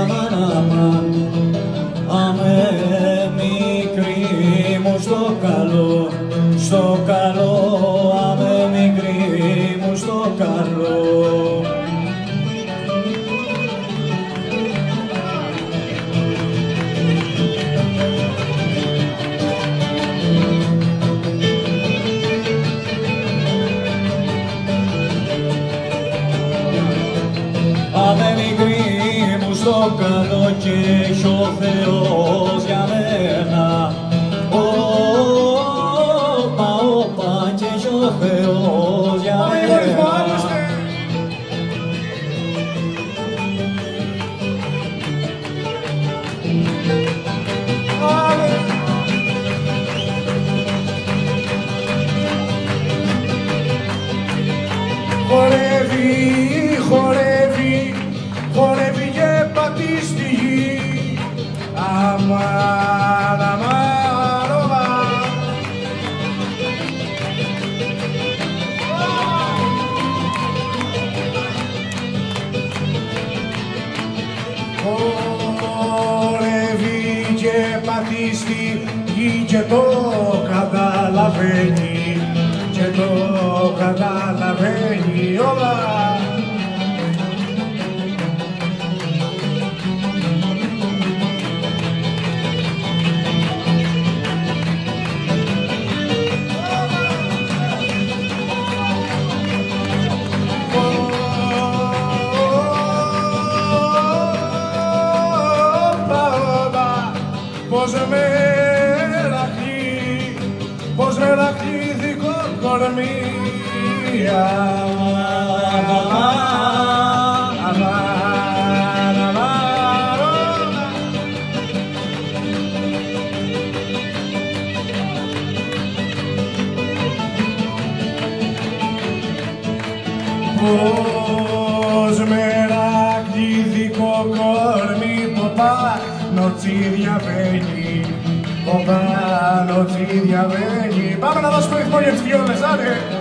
αμάν, αμάν. Αμέ μικρή μου στο καλό, στο καλό, αμέ μικρή μου στο καλό. Αμέ μικρή μου στο καλό και έχει ο Θεός για μένα. Όπα, όπα και έχει ο Θεός για μένα. Χορεύει, χορεύει, χορεύει και πατεί στη γη. Αμάν, αμάν, αμάν. Χορεύει και πατεί στη γη και το καταλαβαίνει, και το καταλαβαίνει όλα. Πως με ραχτεί δικό κορμί. Αμάν, αμάν, αμάν. Πως με ραχτεί δικό κορμί, που πάνω διαβαίνει, που πάνω διαβαίνει. Πάμε να δώσουμε ρυθμό για τις βιόλες, άντε!